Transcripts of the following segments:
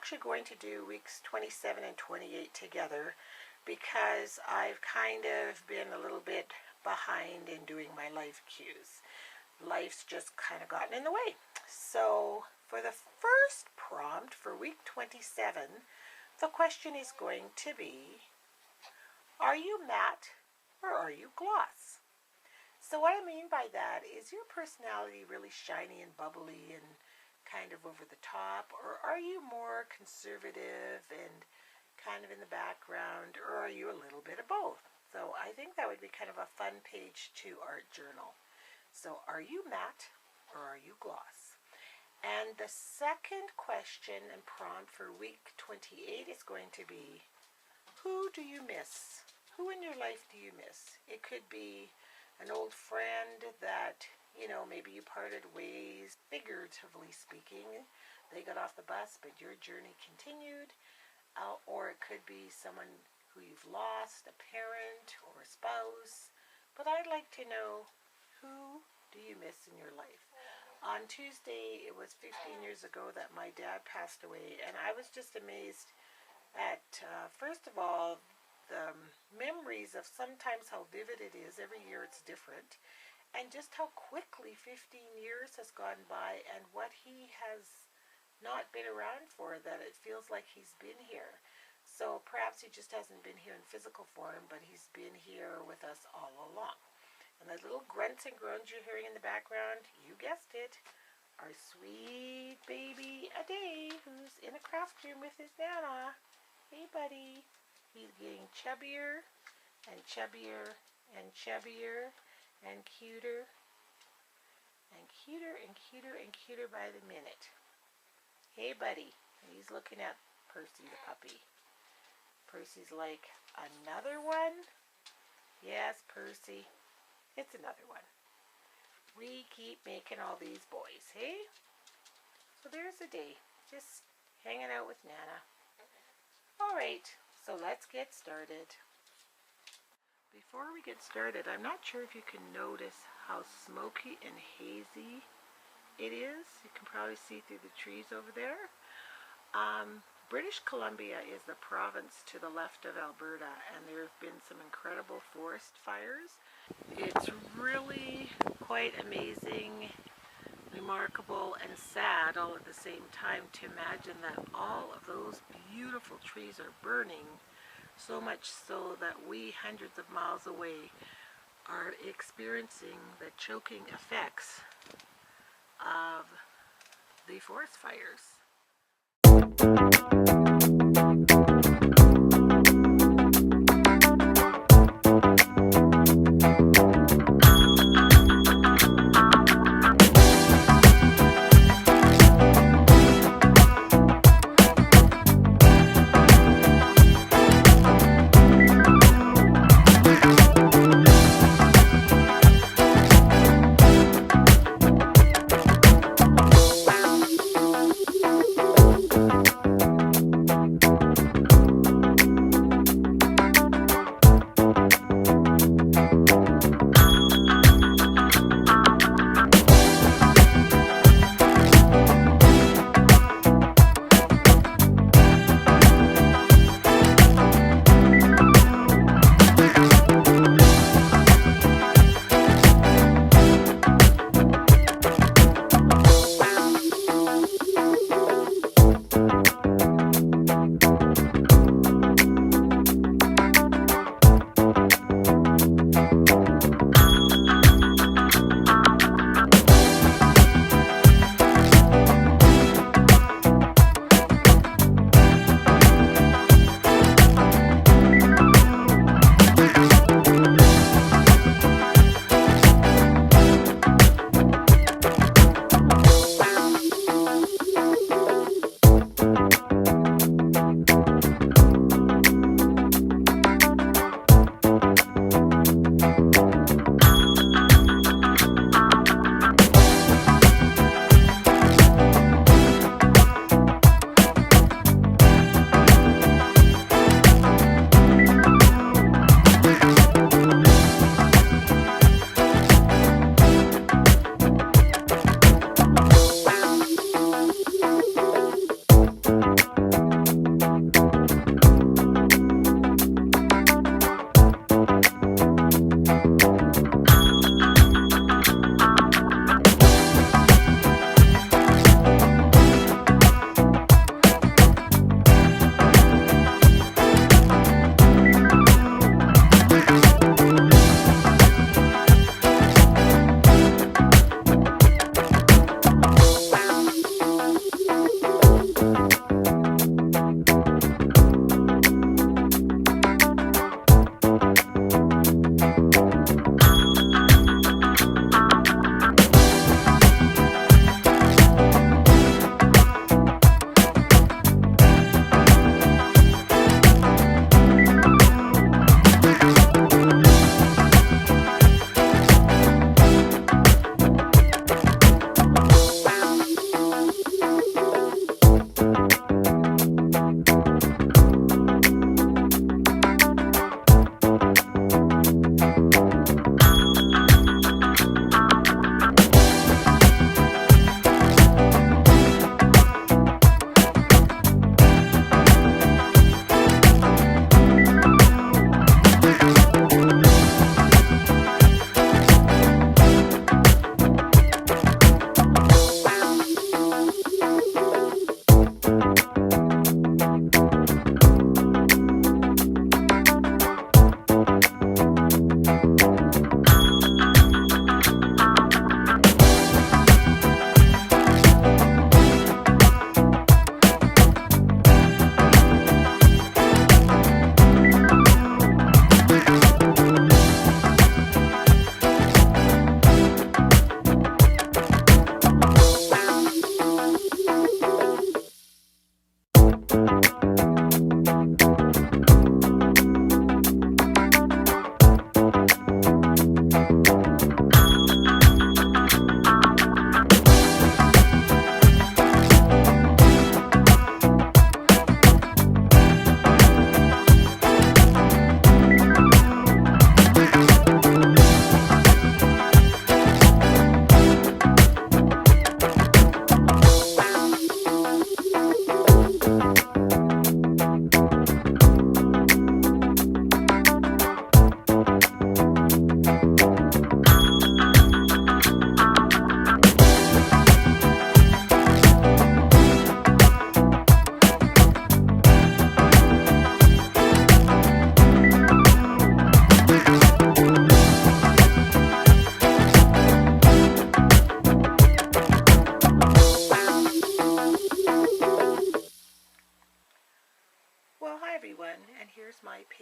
actually going to do weeks 27 and 28 together because I've kind of been a little bit behind in doing my life cues. Life's just kind of gotten in the way. So for the first prompt for week 27, the question is going to be, are you matte or are you gloss? So what I mean by that is your personality really shiny and bubbly and kind of over the top, or are you more conservative and kind of in the background, or are you a little bit of both? So I think that would be kind of a fun page to art journal. So are you matte or are you gloss? And the second question and prompt for week 28 is going to be, who do you miss? Who in your life do you miss? It could be an old friend that, maybe you parted ways, figuratively speaking. They got off the bus, but your journey continued. Or it could be someone who you've lost, a parent or a spouse. But I'd like to know, who do you miss in your life? On Tuesday, it was 15 years ago that my dad passed away, and I was just amazed at, first of all, the memories of sometimes how vivid it is. Every year it's different. And just how quickly 15 years has gone by and what he has not been around for, that it feels like he's been here. So perhaps he just hasn't been here in physical form, but he's been here with us all along. And the little grunts and groans you're hearing in the background, you guessed it, our sweet baby Ade, who's in a craft room with his nana. Hey, buddy. He's getting chubbier and chubbier and chubbier and cuter and cuter and cuter and cuter by the minute. Hey, buddy. And he's looking at Percy the puppy. Percy's like, another one? Yes, Percy. It's another one. We keep making all these boys, hey? So there's a day, just hanging out with Nana. All right, so let's get started. Before we get started, I'm not sure if you can notice how smoky and hazy it is. You can probably see through the trees over there. British Columbia is the province to the left of Alberta, and there have been some incredible forest fires. It's really quite amazing, remarkable, and sad all at the same time to imagine that all of those beautiful trees are burning, so much so that we, hundreds of miles away, are experiencing the choking effects of the forest fires.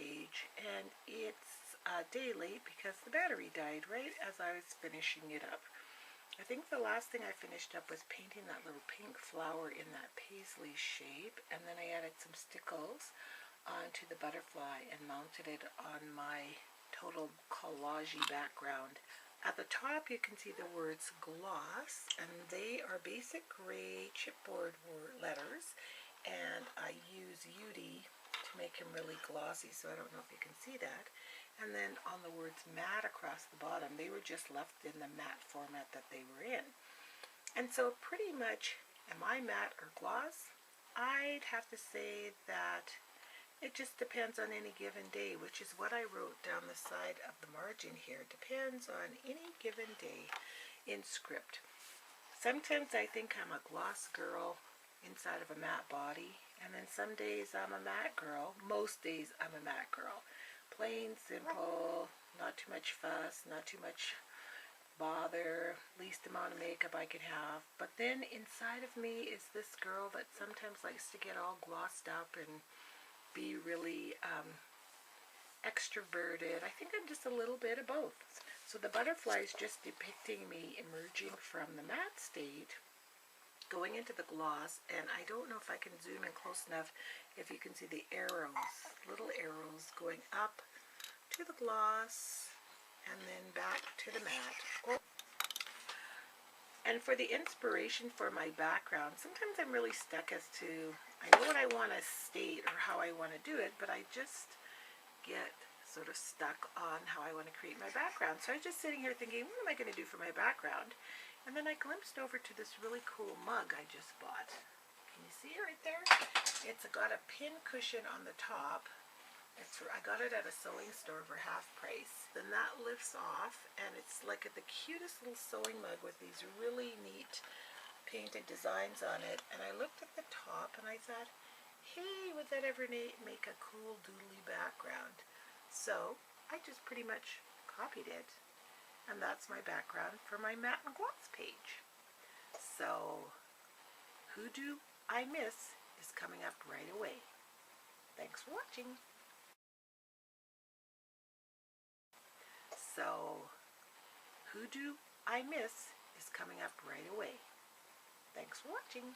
page, and it's a day late because the battery died right as I was finishing it up. I think the last thing I finished up was painting that little pink flower in that paisley shape, and then I added some stickles onto the butterfly and mounted it on my total collage background. At the top you can see the words gloss, and they are basic gray chipboard letters, and I use UD to make them really glossy, so I don't know if you can see that. And then on the words matte across the bottom, they were just left in the matte format that they were in. And so pretty much, am I matte or gloss? I'd have to say that it just depends on any given day, which is what I wrote down the side of the margin here. Depends on any given day in script. Sometimes I think I'm a gloss girl inside of a matte body, and then some days I'm a matte girl. Most days I'm a matte girl. Plain, simple, not too much fuss, not too much bother, least amount of makeup I can have. But then inside of me is this girl that sometimes likes to get all glossed up and be really extroverted. I think I'm just a little bit of both. So the butterfly is just depicting me emerging from the matte state, going into the gloss, and I don't know if I can zoom in close enough if you can see the arrows, little arrows going up to the gloss and then back to the matte. And for the inspiration for my background, sometimes I'm really stuck as to, I know what I want to state or how I want to do it, but I just get sort of stuck on how I want to create my background. So I was just sitting here thinking, what am I going to do for my background? And then I glimpsed over to this really cool mug I just bought. Can you see it right there? It's got a pin cushion on the top. I got it at a sewing store for half price. Then that lifts off, and it's like the cutest little sewing mug with these really neat painted designs on it. And I looked at the top and I thought, hey, would that ever make a cool doodly background? So I just pretty much copied it. And that's my background for my matte and gloss page. So, Who Do I Miss is coming up right away. Thanks for watching. So, Who Do I Miss is coming up right away. Thanks for watching.